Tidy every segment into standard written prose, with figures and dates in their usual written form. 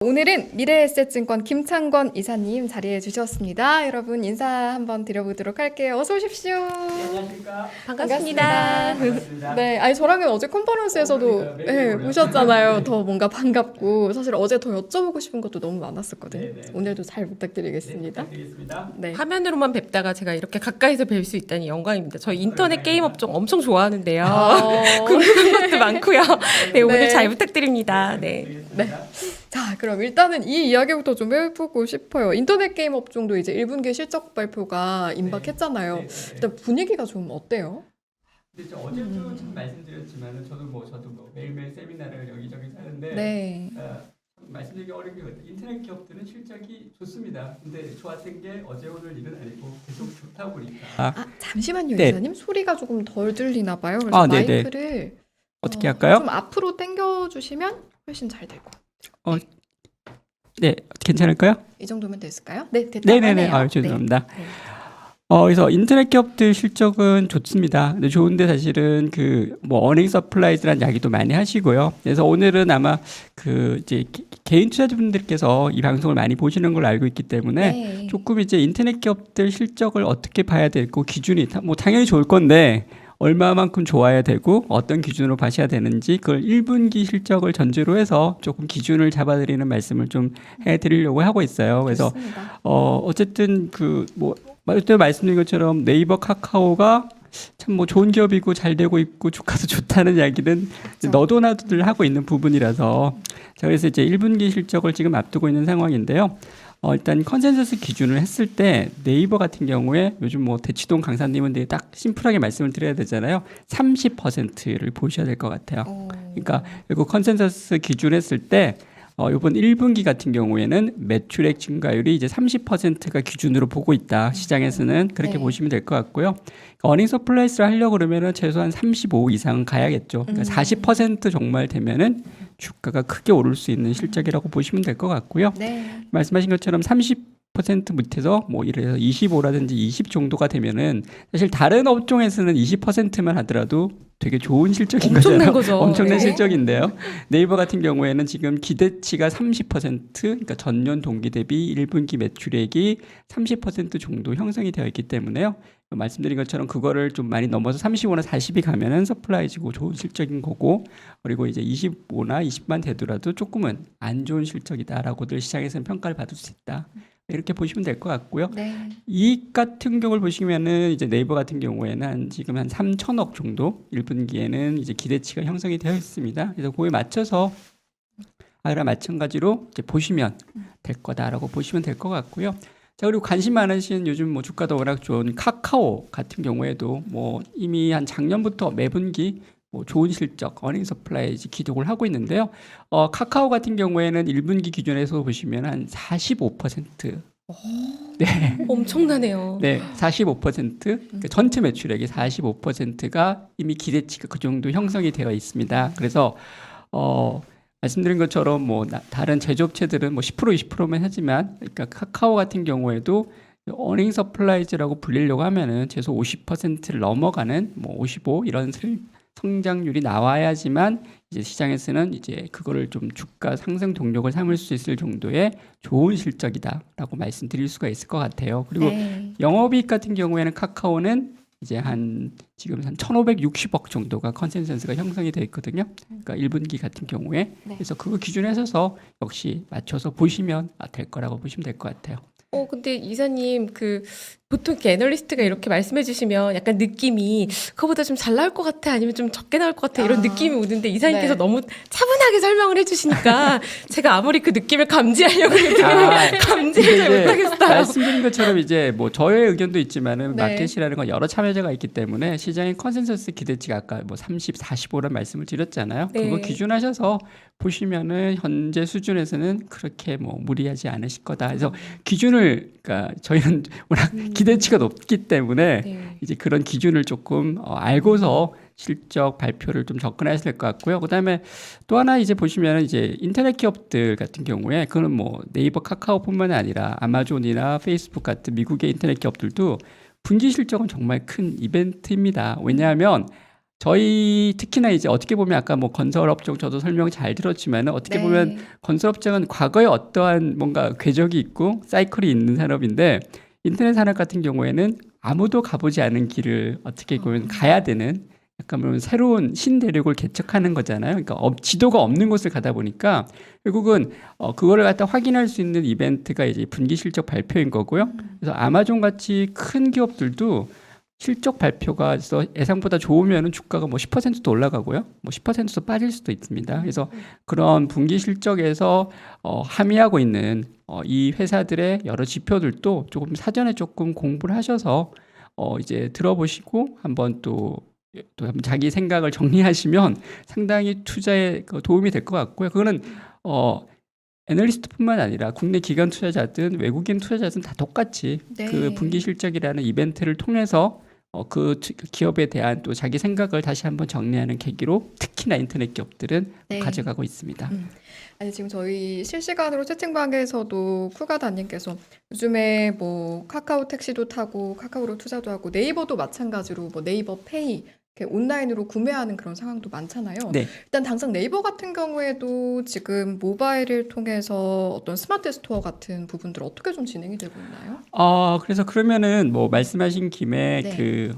오늘은 미래에셋증권 김창건 이사님 자리해 주셨습니다. 여러분 인사 한번 드려보도록 할게요. 어서 오십시오. 네, 안녕하십니까. 반갑습니다. 반갑습니다. 네, 아니 저랑은 어제 컨퍼런스에서도 그러니까요. 네, 매일 보셨잖아요. 더 뭔가 반갑고 사실 어제 더 여쭤보고 싶은 것도 너무 많았었거든요. 네, 네. 오늘도 잘 부탁드리겠습니다. 부탁드리겠습니다. 네. 화면으로만 뵙다가 제가 이렇게 가까이서 뵐 수 있다니 영광입니다. 저희 인터넷 게임 업종 엄청 좋아하는데요. 궁금한 것도 많고요. 네, 오늘 네. 잘 부탁드립니다. 네. 부탁드리겠습니다. 자, 그럼 일단은 이 이야기부터 좀 해보고 싶어요. 인터넷 게임 업종도 이제 1분기 실적 발표가 임박했잖아요. 네, 네. 일단 분위기가 좀 어때요? 근데 어제도 참 말씀드렸지만 저도 매일매일 세미나를 여기저기 하는데 네. 말씀드리기 어려운 게 인터넷 기업들은 실적이 좋습니다. 근데 좋았던 게 어제 오늘 일은 아니고 계속 좋다 보니까 아, 잠시만요, 네. 이사님. 소리가 조금 덜 들리나 봐요. 그래서 네네. 마이크를 어떻게 할까요? 좀 앞으로 당겨 주시면 훨씬 잘 될 것 같아요. 네, 괜찮을까요? 이 정도면 됐을까요? 네, 됐다고 네네네. 하네요. 죄송합니다. 네. 그래서 인터넷 기업들 실적은 좋습니다. 근데 좋은데 사실은 어닝 서플라이즈라는 이야기도 많이 하시고요. 그래서 오늘은 아마 이제 개인 투자자분들께서 이 방송을 많이 보시는 걸로 알고 있기 때문에 네. 조금 이제 인터넷 기업들 실적을 어떻게 봐야 되고 기준이 당연히 좋을 건데 얼마만큼 좋아야 되고 어떤 기준으로 봐셔야 되는지 그걸 1분기 실적을 전제로 해서 조금 기준을 잡아드리는 말씀을 좀 해드리려고 하고 있어요. 그래서 좋습니다. 어쨌든 그때 말씀드린 것처럼 네이버 카카오가 참 좋은 기업이고 잘 되고 있고 주가도 좋다는 이야기는 그렇죠. 너도 나도들 하고 있는 부분이라서 자 그래서 이제 1분기 실적을 지금 앞두고 있는 상황인데요. 일단 컨센서스 기준을 했을 때 네이버 같은 경우에 요즘 대치동 강사님은 되게 딱 심플하게 말씀을 드려야 되잖아요. 30%를 보셔야 될 것 같아요. 그러니까 이거 컨센서스 기준 했을 때 이번 1분기 같은 경우에는 매출액 증가율이 이제 30%가 기준으로 보고 있다. 시장에서는 그렇게 네. 보시면 될 것 같고요. 어닝 서플라이스를 하려고 그러면은 최소한 35 이상은 가야겠죠. 그러니까 40% 정말 되면은 주가가 크게 오를 수 있는 실적이라고 보시면 될 것 같고요. 네. 말씀하신 것처럼 30% 밑에서 이래서 25라든지 20 정도가 되면은 사실 다른 업종에서는 20%만 하더라도 되게 좋은 실적인 엄청난 거잖아요. 거죠. 엄청난 네. 실적인데요. 네이버 같은 경우에는 지금 기대치가 30%, 그러니까 전년 동기 대비 1분기 매출액이 30% 정도 형성이 되어 있기 때문에요. 말씀드린 것처럼 그거를 좀 많이 넘어서 35나 40이 가면은 서플라이즈고 좋은 실적인 거고, 그리고 이제 25나 20만 되더라도 조금은 안 좋은 실적이다라고들 시장에서는 평가를 받을 수 있다. 이렇게 보시면 될 것 같고요. 네. 이익 같은 경우를 보시면은 이제 네이버 같은 경우에는 지금 한 3천억 정도 1분기에는 이제 기대치가 형성이 되어 있습니다. 그래서 그거에 맞춰서 그랑 마찬가지로 이제 보시면 될 거다라고 보시면 될 것 같고요. 자, 그리고 관심 많으신 요즘 주가도 워낙 좋은 카카오 같은 경우에도 이미 한 작년부터 매분기 좋은 실적, 어닝 서플라이즈 기록을 하고 있는데요. 카카오 같은 경우에는 1분기 기준에서 보시면 한 45%. 네. 엄청나네요. 네, 45%. 그러니까 전체 매출액의 45%가 이미 기대치가 그 정도 형성이 되어 있습니다. 그래서 말씀드린 것처럼 다른 제조업체들은 10% 20%만 하지만 그러니까 카카오 같은 경우에도 어닝 서플라이즈라고 불리려고 하면은 최소 50%를 넘어가는 55 이런 성장률이 나와야지만 이제 시장에서는 이제 그거를 좀 주가 상승 동력을 삼을 수 있을 정도의 좋은 실적이다라고 말씀드릴 수가 있을 것 같아요. 그리고 네. 영업이익 같은 경우에는 카카오는 이제 지금 한 1,560억 정도가 컨센서스가 형성이 되어 있거든요. 그러니까 1분기 같은 경우에. 네. 그래서 그거 기준에 서서 역시 맞춰서 보시면 될 거라고 보시면 될 것 같아요. 근데 이사님 보통 이렇게 애널리스트가 이렇게 말씀해 주시면 약간 느낌이 그거보다 좀 잘 나올 것 같아 아니면 좀 적게 나올 것 같아 이런 느낌이 오는데 이사님께서 네. 너무 차분하게 설명을 해주시니까 제가 아무리 그 느낌을 감지하려고 해도 감지를 잘 이제 못하겠어요. 말씀드린 것처럼 이제 저의 의견도 있지만은 네. 마켓이라는 건 여러 참여자가 있기 때문에 시장의 컨센서스 기대치가 아까 30, 45란 말씀을 드렸잖아요. 네. 그거 기준하셔서 보시면은 현재 수준에서는 그렇게 무리하지 않으실 거다. 그래서 기준을 그러니까 저희는 워낙 기대치가 높기 때문에 네. 이제 그런 기준을 조금 알고서 실적 발표를 좀 접근하셔야 될 것 같고요. 그다음에 또 하나 이제 보시면 이제 인터넷 기업들 같은 경우에 그거는 네이버, 카카오뿐만 아니라 아마존이나 페이스북 같은 미국의 인터넷 기업들도 분기 실적은 정말 큰 이벤트입니다. 왜냐하면 저희 특히나 이제 어떻게 보면 아까 뭐 건설업종 저도 설명 잘 들었지만 어떻게 네. 보면 건설업종은 과거에 어떠한 뭔가 궤적이 있고 사이클이 있는 산업인데 인터넷 산업 같은 경우에는 아무도 가보지 않은 길을 어떻게 보면 가야 되는 약간 보면 새로운 신대륙을 개척하는 거잖아요. 그러니까 지도가 없는 곳을 가다 보니까 결국은 그거를 갖다 확인할 수 있는 이벤트가 이제 분기 실적 발표인 거고요. 그래서 아마존 같이 큰 기업들도 실적 발표가 예상보다 좋으면 주가가 뭐 10%도 올라가고요. 뭐 10%도 빠질 수도 있습니다. 그래서 그런 분기 실적에서 함의하고 있는 이 회사들의 여러 지표들도 조금 사전에 조금 공부를 하셔서 이제 들어보시고 한번 또 한번 자기 생각을 정리하시면 상당히 투자에 도움이 될 것 같고요. 그거는 애널리스트뿐만 아니라 국내 기관 투자자든 외국인 투자자든 다 똑같이 네. 그 분기 실적이라는 이벤트를 통해서 그 기업에 대한 또 자기 생각을 다시 한번 정리하는 계기로 특히나 인터넷 기업들은 네. 가져가고 있습니다. 아니 지금 저희 실시간으로 채팅방에서도 쿠가다님께서 요즘에 뭐 카카오 택시도 타고 카카오로 투자도 하고 네이버도 마찬가지로 뭐 네이버 페이 이렇게 온라인으로 구매하는 그런 상황도 많잖아요. 네. 일단 당장 네이버 같은 경우에도 지금 모바일을 통해서 어떤 스마트 스토어 같은 부분들 어떻게 좀 진행이 되고 있나요? 그래서 그러면은 뭐 말씀하신 김에 네.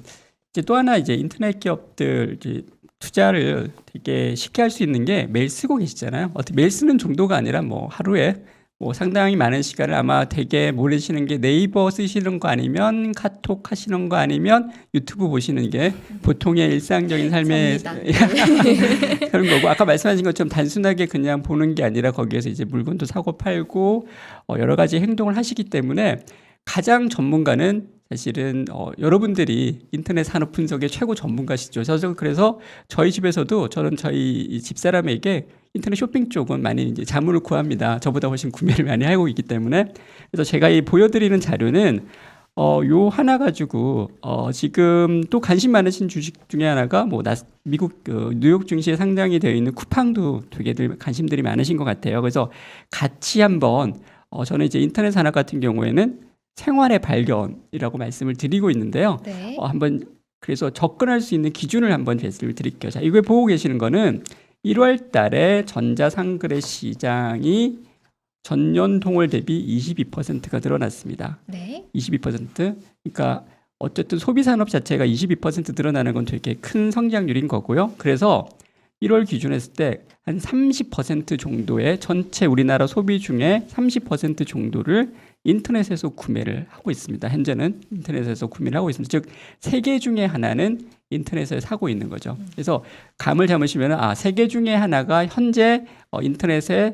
이제 또 하나 이제 인터넷 기업들 이제 투자를 되게 쉽게 할 수 있는 게 메일 쓰고 계시잖아요. 어떻게 메일 쓰는 정도가 아니라 뭐 하루에 뭐 상당히 많은 시간을 아마 되게 모르시는 게 네이버 쓰시는 거 아니면 카톡 하시는 거 아니면 유튜브 보시는 게 보통의 일상적인 삶의 접니다. 그런 거고 아까 말씀하신 것처럼 단순하게 그냥 보는 게 아니라 거기에서 이제 물건도 사고 팔고 여러 가지 행동을 하시기 때문에 가장 전문가는 사실은 여러분들이 인터넷 산업 분석의 최고 전문가시죠. 그래서 저희 집에서도 저는 저희 집사람에게 인터넷 쇼핑 쪽은 많이 이제 자문을 구합니다. 저보다 훨씬 구매를 많이 하고 있기 때문에. 그래서 제가 이 보여드리는 자료는 요 하나 가지고 지금 또 관심 많으신 주식 중에 하나가 뭐 미국 뉴욕 증시에 상장이 되어 있는 쿠팡도 되게들 관심들이 많으신 것 같아요. 그래서 같이 한번 저는 이제 인터넷 산업 같은 경우에는 생활의 발견이라고 말씀을 드리고 있는데요. 네. 한번 그래서 접근할 수 있는 기준을 한번 말씀을 드릴게요. 자, 이걸 보고 계시는 거는 1월 달에 전자상거래 시장이 전년 동월 대비 22%가 늘어났습니다. 네. 22%. 그러니까 어쨌든 소비 산업 자체가 22% 늘어나는 건 되게 큰 성장률인 거고요. 그래서 1월 기준 했을 때 한 30% 정도의 전체 우리나라 소비 중에 30% 정도를 인터넷에서 구매를 하고 있습니다. 현재는 인터넷에서 구매를 하고 있습니다. 즉, 세 개 중에 하나는 인터넷에서 사고 있는 거죠. 그래서 감을 잡으시면 세 개 중에 하나가 현재 인터넷에서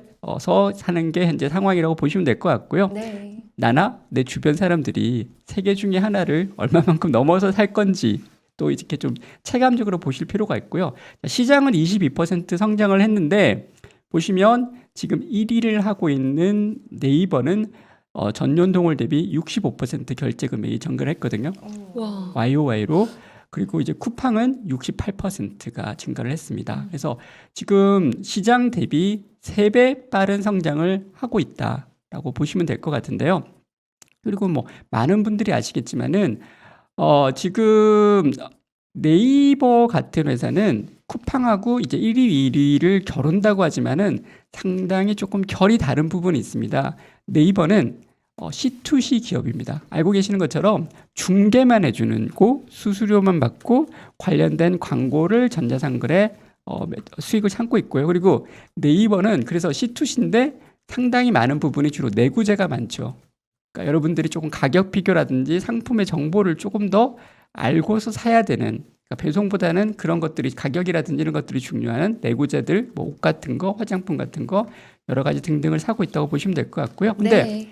사는 게 현재 상황이라고 보시면 될 것 같고요. 네. 나나 내 주변 사람들이 세 개 중에 하나를 얼마만큼 넘어서 살 건지 또 이렇게 좀 체감적으로 보실 필요가 있고요. 시장은 22% 성장을 했는데 보시면 지금 1위를 하고 있는 네이버는 전년 동월 대비 65% 결제 금액이 증가를 했거든요. 와. YOY로. 그리고 이제 쿠팡은 68%가 증가를 했습니다. 그래서 지금 시장 대비 3배 빠른 성장을 하고 있다라고 보시면 될 것 같은데요. 그리고 뭐 많은 분들이 아시겠지만은 지금 네이버 같은 회사는 쿠팡하고 이제 1위, 2위를 겨룬다고 하지만은 상당히 조금 결이 다른 부분이 있습니다. 네이버는 C2C 기업입니다. 알고 계시는 것처럼 중개만 해주는 고 수수료만 받고 관련된 광고를 전자상거래 수익을 참고 있고요. 그리고 네이버는 그래서 C2C인데 상당히 많은 부분이 주로 내구재가 많죠. 그러니까 여러분들이 조금 가격 비교라든지 상품의 정보를 조금 더 알고서 사야 되는, 그러니까 배송보다는 그런 것들이 가격이라든지 이런 것들이 중요한 내구재들, 뭐 옷 같은 거, 화장품 같은 거 여러 가지 등등을 사고 있다고 보시면 될 것 같고요. 근데 네.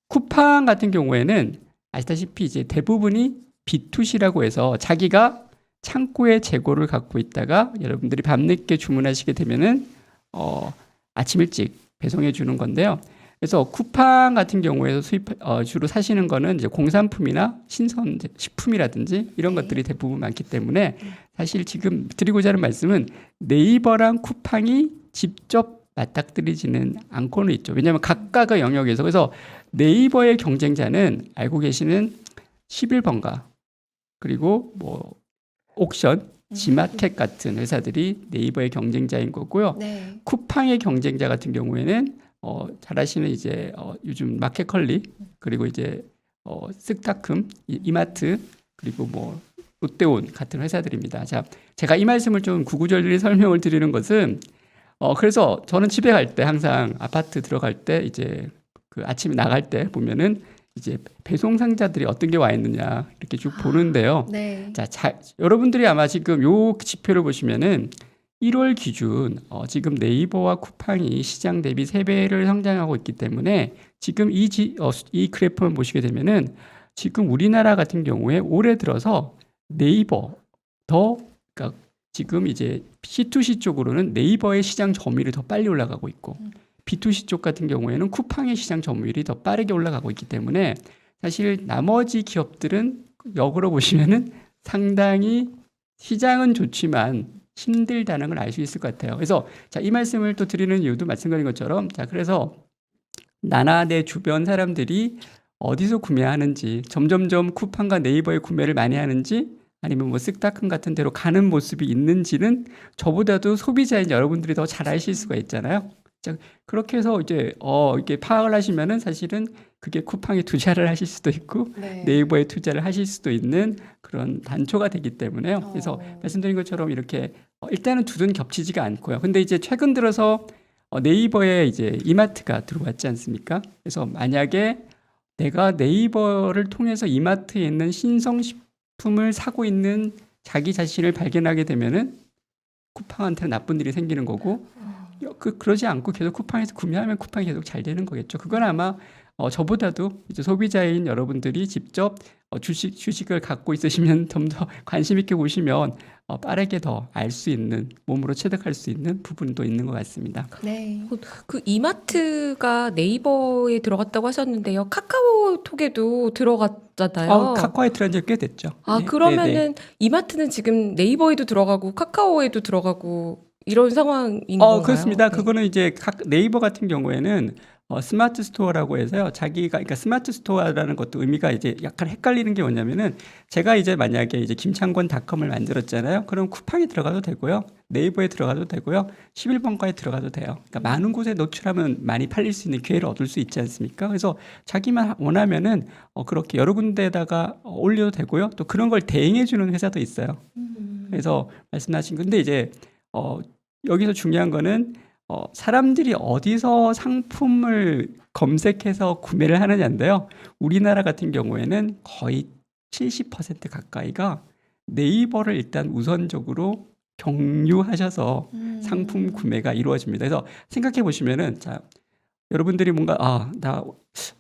쿠팡 같은 경우에는 아시다시피 이제 대부분이 B2C라고 해서 자기가 창고에 재고를 갖고 있다가 여러분들이 밤늦게 주문하시게 되면은 아침 일찍 배송해 주는 건데요. 그래서 쿠팡 같은 경우에서 주로 사시는 거는 이제 공산품이나 신선 식품이라든지 이런 것들이 대부분 많기 때문에 사실 지금 드리고자 하는 말씀은 네이버랑 쿠팡이 직접 맞닥뜨리지는 않고는 있죠. 왜냐하면 각각의 영역에서. 그래서 네이버의 경쟁자는 알고 계시는 11번가 그리고 뭐 옥션 지마켓 같은 회사들이 네이버의 경쟁자인 거고요. 네. 쿠팡의 경쟁자 같은 경우에는 잘 아시는 이제 요즘 마켓컬리 그리고 이제 쓱다큼, 이마트 그리고 뭐 롯데온 같은 회사들입니다. 자, 제가 이 말씀을 좀 구구절절히 설명을 드리는 것은 그래서 저는 집에 갈 때 항상 아파트 들어갈 때 이제 그 아침에 나갈 때 보면은 이제 배송 상자들이 어떤 게 와 있느냐 이렇게 쭉 보는데요. 네. 자, 여러분들이 아마 지금 요 지표를 보시면은 1월 기준 지금 네이버와 쿠팡이 시장 대비 3배를 성장하고 있기 때문에 지금 이 그래프를 보시게 되면은 지금 우리나라 같은 경우에 올해 들어서 네이버 그러니까 지금 이제 C2C 쪽으로는 네이버의 시장 점유율이 더 빨리 올라가고 있고 B2C 쪽 같은 경우에는 쿠팡의 시장 점유율이 더 빠르게 올라가고 있기 때문에 사실 나머지 기업들은 역으로 보시면은 상당히 시장은 좋지만 힘들다는 걸 알 수 있을 것 같아요. 그래서 자, 이 말씀을 또 드리는 이유도 말씀드린 것처럼 자, 그래서 나나 내 주변 사람들이 어디서 구매하는지 점점점 쿠팡과 네이버의 구매를 많이 하는지 아니면 뭐 쓱다큰 같은 데로 가는 모습이 있는지는 저보다도 소비자인 여러분들이 더 잘 아실 수가 있잖아요. 자, 그렇게 해서 이제 이렇게 파악을 하시면은 사실은 그게 쿠팡에 투자를 하실 수도 있고 네. 네이버에 투자를 하실 수도 있는 그런 단초가 되기 때문에요. 그래서 말씀드린 것처럼 이렇게 일단은 두 눈 겹치지가 않고요. 근데 이제 최근 들어서 네이버에 이제 이마트가 들어왔지 않습니까? 그래서 만약에 내가 네이버를 통해서 이마트에 있는 신성식품을 사고 있는 자기 자신을 발견하게 되면은 쿠팡한테는 나쁜 일이 생기는 거고 그러지 않고 계속 쿠팡에서 구매하면 쿠팡이 계속 잘 되는 거겠죠. 그건 아마 저보다도 이제 소비자인 여러분들이 직접 주식을 갖고 있으시면 좀 더 관심 있게 보시면 빠르게 더 알 수 있는 몸으로 체득할 수 있는 부분도 있는 것 같습니다. 네. 그 이마트가 네이버에 들어갔다고 하셨는데요. 카카오톡에도 들어갔잖아요. 카카오에 들어간 지 꽤 됐죠. 아, 네, 그러면은 네네. 이마트는 지금 네이버에도 들어가고 카카오에도 들어가고 이런 상황인 건가요? 그렇습니다. 네. 그거는 이제 네이버 같은 경우에는 스마트 스토어라고 해서요. 그러니까 스마트 스토어라는 것도 의미가 이제 약간 헷갈리는 게 뭐냐면은 제가 이제 만약에 이제 김창곤닷컴을 만들었잖아요. 그럼 쿠팡에 들어가도 되고요. 네이버에 들어가도 되고요. 11번가에 들어가도 돼요. 그러니까 많은 곳에 노출하면 많이 팔릴 수 있는 기회를 얻을 수 있지 않습니까? 그래서 자기만 원하면은 그렇게 여러 군데에다가 올려도 되고요. 또 그런 걸 대행해 주는 회사도 있어요. 그래서 말씀하신 건데 이제 여기서 중요한 거는 사람들이 어디서 상품을 검색해서 구매를 하느냐인데요. 우리나라 같은 경우에는 거의 70% 가까이가 네이버를 일단 우선적으로 경유하셔서 상품 구매가 이루어집니다. 그래서 생각해 보시면은 자, 여러분들이 뭔가 나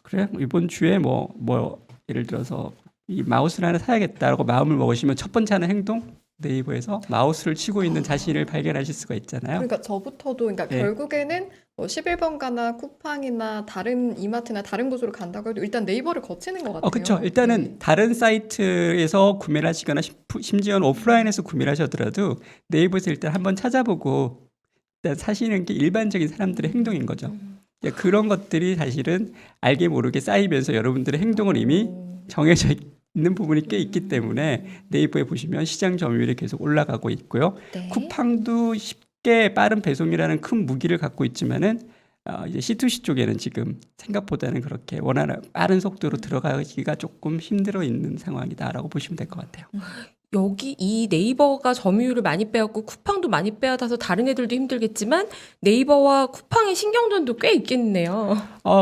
그래 이번 주에 뭐 예를 들어서 이 마우스를 하나 사야겠다라고 마음을 먹으시면 첫 번째 하는 행동 네이버에서 마우스를 치고 있는 자신을 발견하실 수가 있잖아요. 그러니까 저부터도 그러니까 네. 결국에는 뭐 11번가나 쿠팡이나 다른 이마트나 다른 곳으로 간다고 해도 일단 네이버를 거치는 것 같아요. 그렇죠. 일단은 네. 다른 사이트에서 구매를 하시거나 심지어는 오프라인에서 구매를 하셨더라도 네이버에서 일단 한번 찾아보고 일단 사시는 게 일반적인 사람들의 행동인 거죠. 그런 것들이 사실은 알게 모르게 쌓이면서 여러분들의 행동은 이미 정해져 있는 부분이 꽤 있기 때문에 네이버에 보시면 시장 점유율이 계속 올라가고 있고요. 네. 쿠팡도 쉽게 빠른 배송이라는 큰 무기를 갖고 있지만은 이제 C2C 쪽에는 지금 생각보다는 그렇게 원하는 빠른 속도로 들어가기가 조금 힘들어 있는 상황이다라고 보시면 될 것 같아요. 여기 이 네이버가 점유율을 많이 빼앗고 쿠팡도 많이 빼앗아서 다른 애들도 힘들겠지만 네이버와 쿠팡의 신경전도 꽤 있겠네요.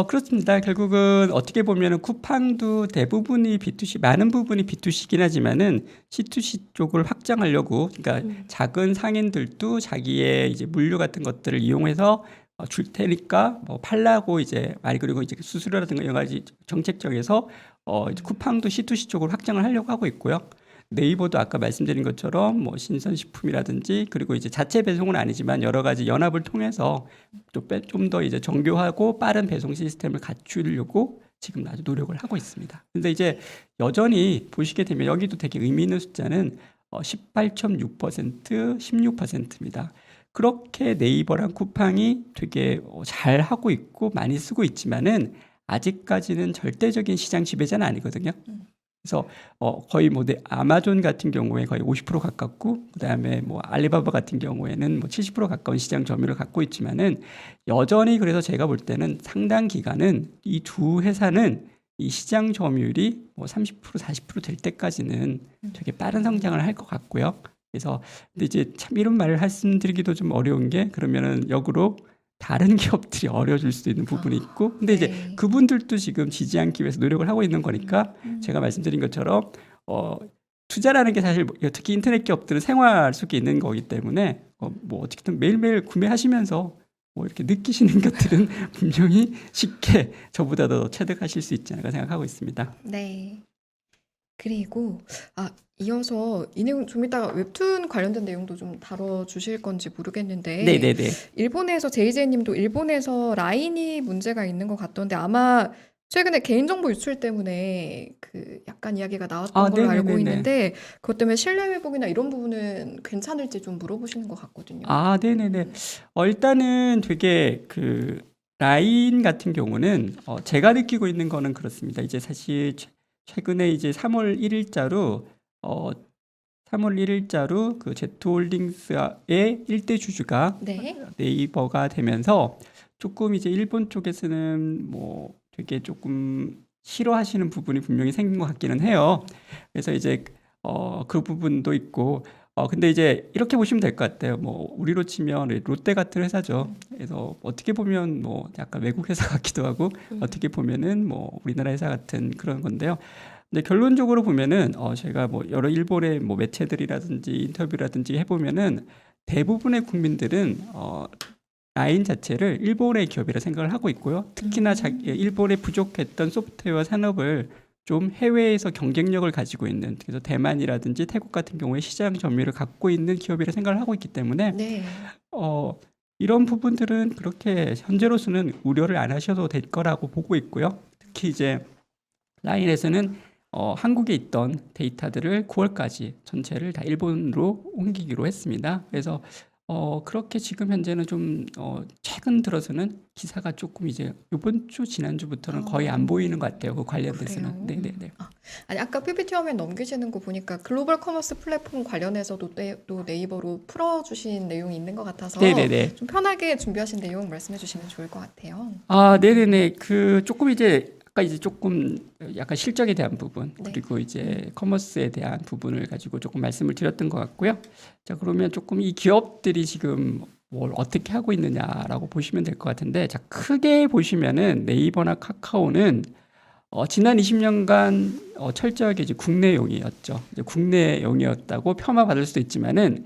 그렇습니다. 결국은 어떻게 보면은 쿠팡도 대부분이 B2C, 많은 부분이 B2C긴 하지만은 C2C 쪽을 확장하려고, 그러니까 작은 상인들도 자기의 이제 물류 같은 것들을 이용해서 줄 테니까 뭐 팔라고 이제 그리고 이제 수수료라든가 여러 가지 정책적에서 이제 쿠팡도 C2C 쪽으로 확장을 하려고 하고 있고요. 네이버도 아까 말씀드린 것처럼 뭐 신선식품이라든지 그리고 이제 자체 배송은 아니지만 여러 가지 연합을 통해서 좀 더 이제 정교하고 빠른 배송 시스템을 갖추려고 지금 아주 노력을 하고 있습니다. 근데 이제 여전히 보시게 되면 여기도 되게 의미 있는 숫자는 18.6%, 16%입니다. 그렇게 네이버랑 쿠팡이 되게 잘 하고 있고 많이 쓰고 있지만은 아직까지는 절대적인 시장 지배자는 아니거든요. 그래서 거의 뭐 아마존 같은 경우에 거의 50% 가깝고 그다음에 뭐 알리바바 같은 경우에는 뭐 70% 가까운 시장 점유율을 갖고 있지만은 여전히 그래서 제가 볼 때는 상당 기간은 이 두 회사는 이 시장 점유율이 뭐 30% 40%될 때까지는 되게 빠른 성장을 할 것 같고요. 그래서 근데 이제 참 이런 말을 말씀드리기도 좀 어려운 게 그러면은 역으로 다른 기업들이 어려질 수도 있는 부분이 있고 근데 이제 네. 그분들도 지금 지지 않기 위해서 노력을 하고 있는 거니까 제가 말씀드린 것처럼 투자라는 게 사실 특히 인터넷 기업들은 생활 속에 있는 거기 때문에 뭐 어떻게든 매일매일 구매하시면서 뭐 이렇게 느끼시는 것들은 분명히 쉽게 저보다 더 체득하실 수 있지 않을까 생각하고 있습니다. 네. 그리고 이어서 이 내용 좀 이따가 웹툰 관련된 내용도 좀 다뤄주실 건지 모르겠는데 네네네. 일본에서 제이제이님도 일본에서 라인이 문제가 있는 것 같던데 아마 최근에 개인정보 유출 때문에 그 약간 이야기가 나왔던 걸로 알고 네네네네. 있는데 그것 때문에 신뢰 회복이나 이런 부분은 괜찮을지 좀 물어보시는 것 같거든요. 네네네. 일단은 되게 그 라인 같은 경우는 제가 느끼고 있는 거는 그렇습니다. 이제 사실 최근에 이제 3월 1일자로 그 제트홀딩스의 일대 주주가 네. 네이버가 되면서 조금 이제 일본 쪽에서는 뭐 되게 조금 싫어하시는 부분이 분명히 생긴 것 같기는 해요. 그래서 이제 그 부분도 있고 근데 이제 이렇게 보시면 될 것 같아요. 뭐 우리로 치면 롯데 같은 회사죠. 그래서 어떻게 보면 뭐 약간 외국 회사 같기도 하고 어떻게 보면은 뭐 우리나라 회사 같은 그런 건데요. 근데 결론적으로 보면은 제가 뭐 여러 일본의 뭐 매체들이라든지 인터뷰라든지 해보면은 대부분의 국민들은 라인 자체를 일본의 기업이라 생각을 하고 있고요. 특히나 일본에 부족했던 소프트웨어 산업을 좀 해외에서 경쟁력을 가지고 있는 그래서 대만이라든지 태국 같은 경우에 시장 점유율을 갖고 있는 기업이라 생각을 하고 있기 때문에 네. 이런 부분들은 그렇게 현재로서는 우려를 안 하셔도 될 거라고 보고 있고요. 특히 이제 라인에서는 한국에 있던 데이터들을 9월까지 전체를 다 일본으로 옮기기로 했습니다. 그래서 그렇게 지금 현재는 좀 최근 들어서는 기사가 조금 이제 이번 주 지난주부터는 거의 안 보이는 것 같아요. 그 관련돼서는. 그래요? 네네네. 아니 아까 PPT 화면 넘기시는 거 보니까 글로벌 커머스 플랫폼 관련해서도 또 네이버로 풀어주신 내용이 있는 것 같아서 네네네. 좀 편하게 준비하신 내용 말씀해 주시면 좋을 것 같아요. 네네네. 그 조금 이제 아까 이제 조금 약간 실적에 대한 부분 네. 그리고 이제 커머스에 대한 부분을 가지고 조금 말씀을 드렸던 것 같고요. 자, 그러면 조금 이 기업들이 지금 뭘 어떻게 하고 있느냐라고 보시면 될 것 같은데, 자, 크게 보시면은 네이버나 카카오는 지난 20년간 철저하게 이제 국내용이었죠. 이제 국내용이었다고 폄하받을 수도 있지만은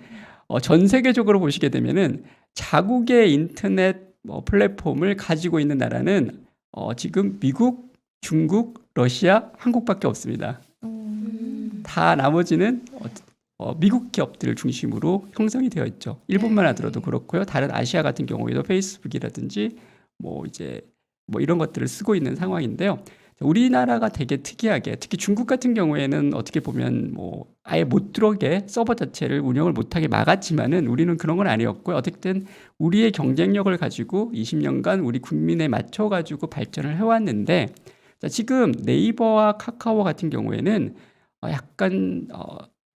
전 세계적으로 보시게 되면은 자국의 인터넷 플랫폼을 가지고 있는 나라는 지금 미국, 중국, 러시아, 한국밖에 없습니다. 다 나머지는 미국 기업들을 중심으로 형성이 되어 있죠. 일본만 네. 하더라도 그렇고요. 다른 아시아 같은 경우에도 페이스북이라든지 뭐 이제 뭐 이런 것들을 쓰고 있는 상황인데요. 우리나라가 되게 특이하게 특히 중국 같은 경우에는 어떻게 보면 뭐 아예 못 들어오게 서버 자체를 운영을 못하게 막았지만은 우리는 그런 건 아니었고요. 어쨌든 우리의 경쟁력을 가지고 20년간 우리 국민에 맞춰 가지고 발전을 해왔는데 자, 지금 네이버와 카카오 같은 경우에는 약간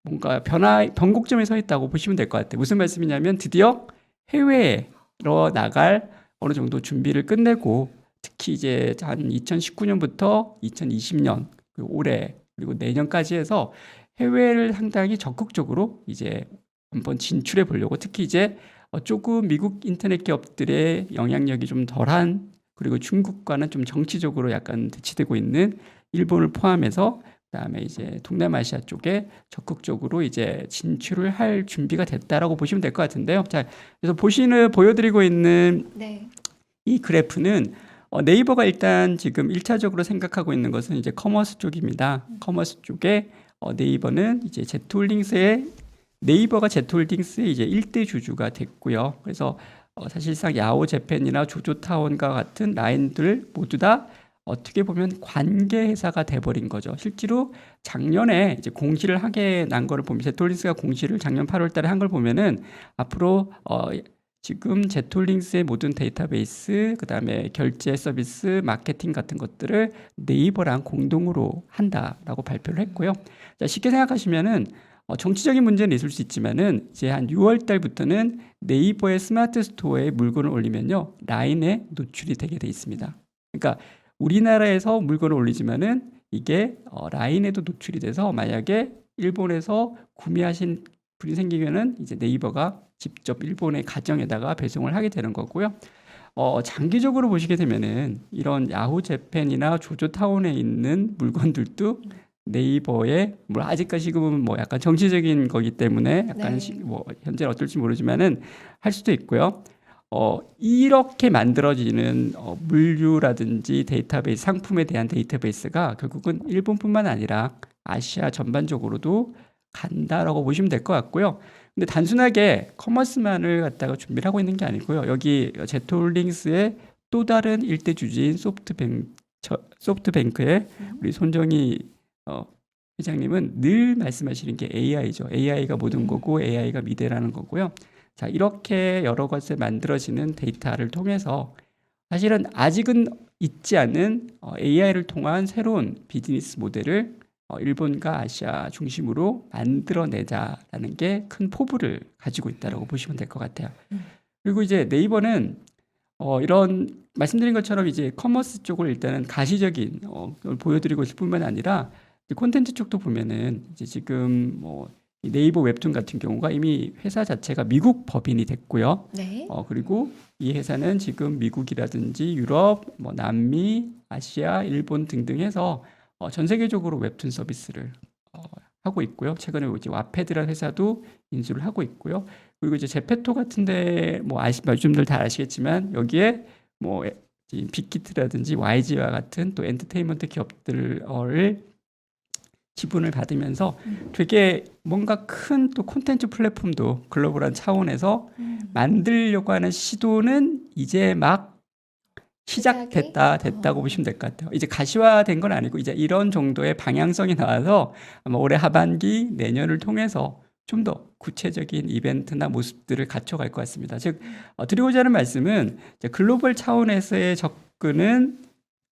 뭔가 변곡점에 서 있다고 보시면 될 것 같아요. 무슨 말씀이냐면 드디어 해외로 나갈 어느 정도 준비를 끝내고 특히 이제 한 2019년부터 2020년 올해 그리고 내년까지 해서 해외를 상당히 적극적으로 이제 한번 진출해 보려고 특히 이제 조금 미국 인터넷 기업들의 영향력이 좀 덜한 그리고 중국과는 좀 정치적으로 약간 대치되고 있는 일본을 포함해서 그다음에 이제 동남아시아 쪽에 적극적으로 이제 진출을 할 준비가 됐다라고 보시면 될 것 같은데요. 자, 그래서 보여드리고 있는 네. 이 그래프는 네이버가 일단 지금 1차적으로 생각하고 있는 것은 이제 커머스 쪽입니다. 커머스 쪽에 네이버는 이제 네이버가 제트홀딩스의 이제 1대 주주가 됐고요. 그래서 사실상 야후 재팬이나 조조타운과 같은 라인들 모두 다 어떻게 보면 관계 회사가 돼버린 거죠. 실제로 작년에 이제 공시를 하게 난 거를 보면 제트홀딩스가 공시를 작년 8월 달에 한 걸 보면은 앞으로 지금 제톨링스의 모든 데이터베이스, 그다음에 결제 서비스, 마케팅 같은 것들을 네이버랑 공동으로 한다라고 발표를 했고요. 자, 쉽게 생각하시면은 정치적인 문제는 있을 수 있지만은 이제 한 6월 달부터는 네이버의 스마트 스토어에 물건을 올리면요, 라인에 노출이 되게 돼 있습니다. 그러니까 우리나라에서 물건을 올리지만은 이게 라인에도 노출이 돼서 만약에 일본에서 구매하신 분이 생기면은 이제 네이버가 직접 일본의 가정에다가 배송을 하게 되는 거고요. 장기적으로 보시게 되면은 이런 야후 재팬이나 조조타운에 있는 물건들도 네이버에 뭐 아직까지 지금은 뭐 약간 정치적인 거기 때문에 약간 네. 뭐 현재는 어떨지 모르지만은 할 수도 있고요. 이렇게 만들어지는 물류라든지 데이터베이스, 상품에 대한 데이터베이스가 결국은 일본뿐만 아니라 아시아 전반적으로도 간다라고 보시면 될 것 같고요. 근데 단순하게 커머스만을 갖다가 준비를 하고 있는 게 아니고요. 여기 제톨링스의 또 다른 일대 주주인 소프트뱅크의 우리 손정희 회장님은 늘 말씀하시는 게 AI죠. AI가 모든 거고 AI가 미래라는 거고요. 자, 이렇게 여러 가지 만들어지는 데이터를 통해서 사실은 아직은 있지 않은 AI를 통한 새로운 비즈니스 모델을 일본과 아시아 중심으로 만들어내자라는 게 큰 포부를 가지고 있다라고 보시면 될 것 같아요. 그리고 이제 네이버는 이런 말씀드린 것처럼 이제 커머스 쪽을 일단은 가시적인 걸 보여드리고 있을 뿐만 아니라 콘텐츠 쪽도 보면은 이제 지금 뭐 이 네이버 웹툰 같은 경우가 이미 회사 자체가 미국 법인이 됐고요. 네. 그리고 이 회사는 지금 미국이라든지 유럽, 뭐 남미, 아시아, 일본 등등 해서 전 세계적으로 웹툰 서비스를 하고 있고요. 최근에 이제 와패드라는 회사도 인수를 하고 있고요. 그리고 이제 제페토 같은데 뭐 요즘들 다 아시겠지만 여기에 뭐 빅히트라든지 YG와 같은 또 엔터테인먼트 기업들을 지분을 받으면서 되게 뭔가 큰 또 콘텐츠 플랫폼도 글로벌한 차원에서 만들려고 하는 시도는 이제 막 됐다고 보시면 될 것 같아요. 이제 가시화된 건 아니고 이제 이런 정도의 방향성이 나와서 아마 올해 하반기 내년을 통해서 좀 더 구체적인 이벤트나 모습들을 갖춰갈 것 같습니다. 즉 드리고자 하는 말씀은 이제 글로벌 차원에서의 접근은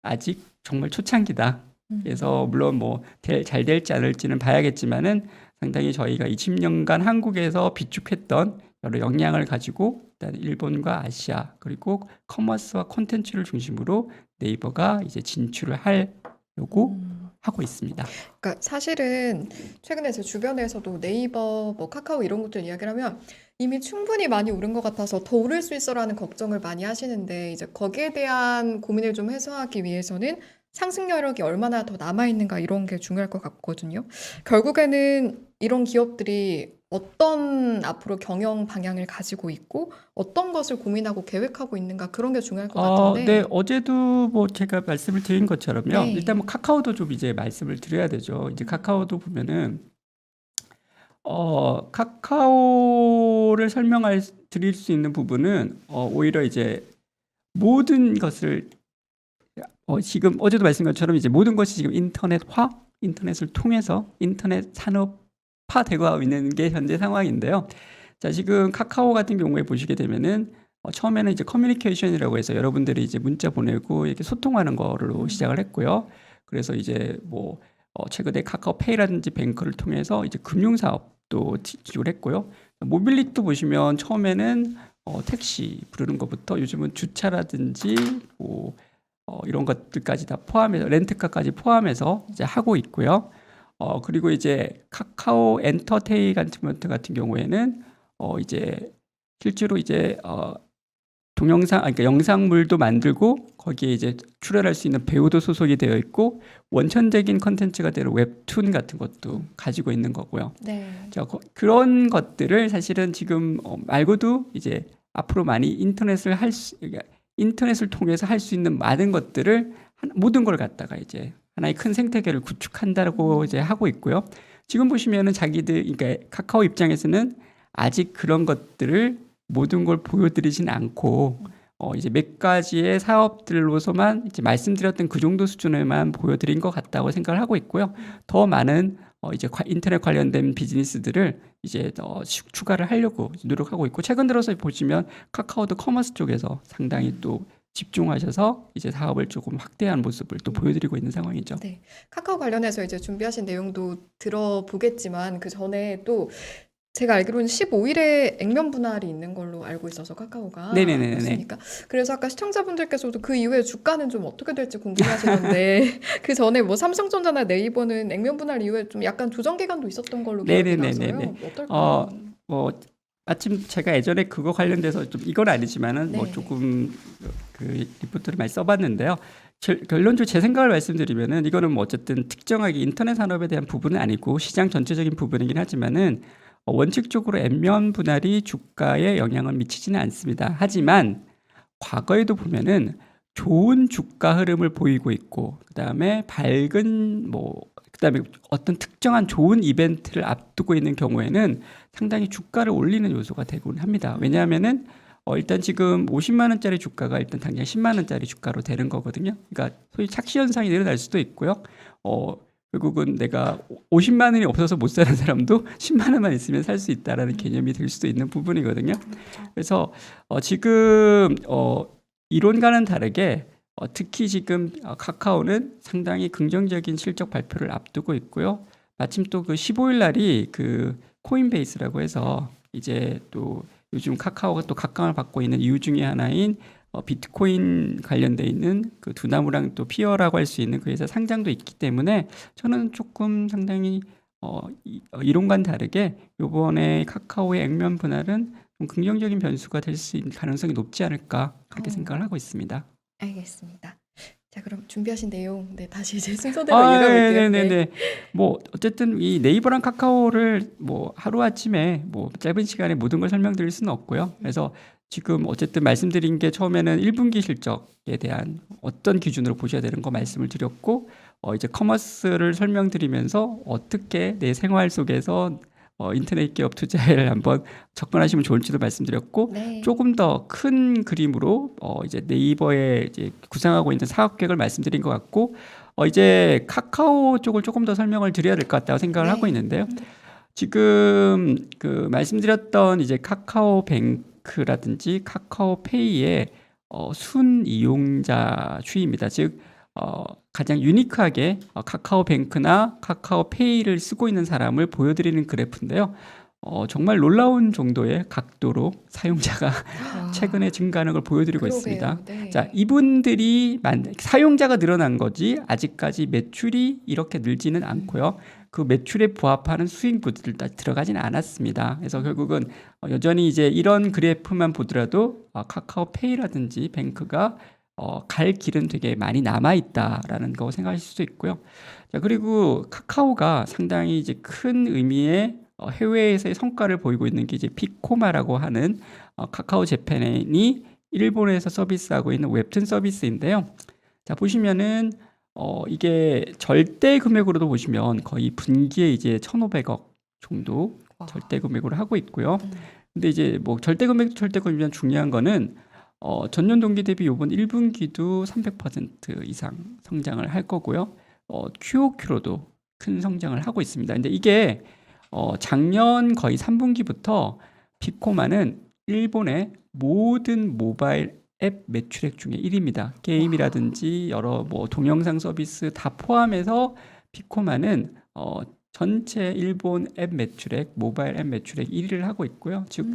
아직 정말 초창기다. 그래서 물론 뭐 잘 될지 안 될지는 봐야겠지만은 상당히 저희가 20년간 한국에서 비축했던 여러 역량을 가지고 일단 일본과 아시아 그리고 커머스와 콘텐츠를 중심으로 네이버가 이제 진출을 하려고 하고 있습니다. 그러니까 사실은 최근에 제 주변에서도 네이버, 뭐 카카오 이런 것들 이야기를 하면 이미 충분히 많이 오른 것 같아서 더 오를 수 있어라는 걱정을 많이 하시는데 이제 거기에 대한 고민을 좀 해소하기 위해서는 상승 여력이 얼마나 더 남아있는가 이런 게 중요할 것 같거든요. 결국에는 이런 기업들이 어떤 앞으로 경영 방향을 가지고 있고 어떤 것을 고민하고 계획하고 있는가 그런 게 중요할 것 같은데. 네, 어제도 뭐 제가 말씀을 드린 것처럼요. 네. 일단 뭐 카카오도 좀 이제 말씀을 드려야 되죠. 이제 카카오도 보면은 카카오를 드릴 수 있는 부분은 오히려 이제 모든 것을 지금 어제도 말씀드린 것처럼 이제 모든 것이 지금 인터넷을 통해서 인터넷 산업화되고 있는 게 현재 상황인데요. 자, 지금 카카오 같은 경우에 보시게 되면은 처음에는 이제 커뮤니케이션이라고 해서 여러분들이 이제 문자 보내고 이렇게 소통하는 거로 시작을 했고요. 그래서 이제 뭐 최근에 카카오페이라든지 뱅크를 통해서 이제 금융 사업도 진출을 했고요. 모빌리티도 보시면 처음에는 택시 부르는 것부터 요즘은 주차라든지 뭐 이런 것들까지 다 포함해서 렌트카까지 포함해서 이제 하고 있고요. 그리고 이제 카카오 엔터테인먼트 같은 경우에는 이제 실제로 이제 그러니까 영상물도 만들고 거기에 이제 출연할 수 있는 배우도 소속이 되어 있고 원천적인 컨텐츠가 되는 웹툰 같은 것도 가지고 있는 거고요. 네. 자, 그런 것들을 사실은 지금 말고도 이제 앞으로 많이 인터넷을 통해서 할 수 있는 많은 것들을 모든 걸 갖다가 이제 하나의 큰 생태계를 구축한다고 이제 하고 있고요. 지금 보시면은 그러니까 카카오 입장에서는 아직 그런 것들을 모든 걸 보여드리진 않고 이제 몇 가지의 사업들로서만 이제 말씀드렸던 그 정도 수준에만 보여드린 것 같다고 생각을 하고 있고요. 더 많은 이제 인터넷 관련된 비즈니스들을 이제 추가를 하려고 노력하고 있고 최근 들어서 보시면 카카오도 커머스 쪽에서 상당히 또 집중하셔서 이제 사업을 조금 확대한 모습을 또 보여드리고 있는 상황이죠. 네. 카카오 관련해서 이제 준비하신 내용도 들어보겠지만 그 전에 또 제가 알기로는 15일에 액면 분할이 있는 걸로 알고 있어서 카카오가 네네네네. 맞습니까? 그래서 아까 시청자분들께서도 그 이후에 주가는 좀 어떻게 될지 궁금하시던데 그 전에 뭐 삼성전자나 네이버는 액면 분할 이후에 좀 약간 조정 기간도 있었던 걸로 기억이 네네네네네. 나서요. 어떨까요? 뭐 마침 제가 예전에 그거 관련돼서 좀 이건 아니지만은 뭐 네. 조금 그 리포트를 많이 써봤는데요. 결론적으로 제 생각을 말씀드리면은 이거는 뭐 어쨌든 특정하게 인터넷 산업에 대한 부분은 아니고 시장 전체적인 부분이긴 하지만은 원칙적으로 액면 분할이 주가에 영향을 미치지는 않습니다. 하지만 과거에도 보면은 좋은 주가 흐름을 보이고 있고 그다음에 밝은 그다음에 어떤 특정한 좋은 이벤트를 앞두고 있는 경우에는 상당히 주가를 올리는 요소가 되곤 합니다. 왜냐하면은 일단 지금 50만 원짜리 주가가 일단 당장 10만 원짜리 주가로 되는 거거든요. 그러니까 소위 착시 현상이 일어날 수도 있고요. 결국은 내가 50만 원이 없어서 못 사는 사람도 10만 원만 있으면 살 수 있다라는 개념이 될 수도 있는 부분이거든요. 그래서 지금 이론과는 다르게 특히 지금 카카오는 상당히 긍정적인 실적 발표를 앞두고 있고요. 마침 또 그 15일 날이 그 코인베이스라고 해서 이제 또 요즘 카카오가 또 각광을 받고 있는 이유 중에 하나인 비트코인 관련돼 있는 그 두나무랑 또 피어라고 할 수 있는 그 회사 상장도 있기 때문에 저는 조금 상당히 이론과는 다르게 이번에 카카오의 액면 분할은 좀 긍정적인 변수가 될 수 있는 가능성이 높지 않을까 그렇게 생각을 하고 있습니다. 알겠습니다. 자, 그럼 준비하신 내용 다시 이제 순서대로 읽어볼게요. 네네네. 뭐 어쨌든 이 네이버랑 카카오를 뭐 하루 아침에 뭐 짧은 시간에 모든 걸 설명드릴 수는 없고요. 그래서 지금 어쨌든 말씀드린 게 처음에는 1분기 실적에 대한 어떤 기준으로 보셔야 되는 거 말씀을 드렸고 이제 커머스를 설명드리면서 어떻게 내 생활 속에서 인터넷 기업 투자를 한번 접근하시면 좋을지도 말씀드렸고 네. 조금 더 큰 그림으로 이제 네이버에 이제 구상하고 있는 사업 계획을 말씀드린 것 같고 이제 카카오 쪽을 조금 더 설명을 드려야 될 것 같다고 생각을 네. 하고 있는데요. 지금 그 말씀드렸던 이제 카카오뱅크라든지 카카오페이의 순 이용자 추이입니다. 즉 가장 유니크하게 카카오뱅크나 카카오페이를 쓰고 있는 사람을 보여드리는 그래프인데요. 정말 놀라운 정도의 각도로 사용자가 와, 최근에 증가하는 걸 보여드리고 그러게요. 있습니다. 네. 자, 이분들이 사용자가 늘어난 거지 아직까지 매출이 이렇게 늘지는 않고요. 그 매출에 부합하는 수익부들 다 들어가지는 않았습니다. 그래서 결국은 여전히 이제 이런 그래프만 보더라도 카카오페이라든지 뱅크가 갈 길은 되게 많이 남아 있다라는 거 생각하실 수도 있고요. 자, 그리고 카카오가 상당히 이제 큰 의미의 해외에서의 성과를 보이고 있는 게 이제 피코마라고 하는 카카오 재팬이 일본에서 서비스하고 있는 웹툰 서비스인데요. 자, 보시면은 이게 절대 금액으로도 보시면 거의 분기에 이제 1,500억 정도 와. 절대 금액으로 하고 있고요. 근데 이제 뭐 절대 금액이면 중요한 거는 전년 동기 대비 이번 1분기도 300% 이상 성장을 할 거고요. QOQ로도 큰 성장을 하고 있습니다. 근데 이게 작년 거의 3분기부터 피코마는 일본의 모든 모바일 앱 매출액 중에 1위입니다. 게임이라든지 여러 뭐 동영상 서비스 다 포함해서 피코마는 전체 일본 앱 매출액, 모바일 앱 매출액 1위를 하고 있고요. 즉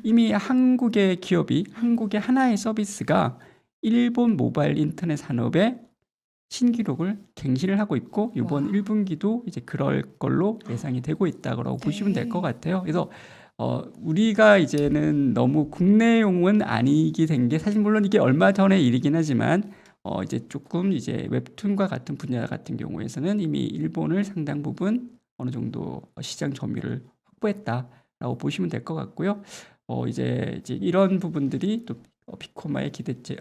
이미 한국의 기업이 한국의 하나의 서비스가 일본 모바일 인터넷 산업의 신기록을 갱신을 하고 있고 이번 와. 1분기도 이제 그럴 걸로 예상이 되고 있다고 보시면 될 것 네. 같아요. 그래서 우리가 이제는 너무 국내용은 아니게 된 게 사실 물론 이게 얼마 전의 일이긴 하지만 이제 조금 이제 웹툰과 같은 분야 같은 경우에서는 이미 일본을 상당 부분 어느 정도 시장 점유율을 확보했다라고 보시면 될 것 같고요. 이제 이런 부분들이 또 피코마의 기대치,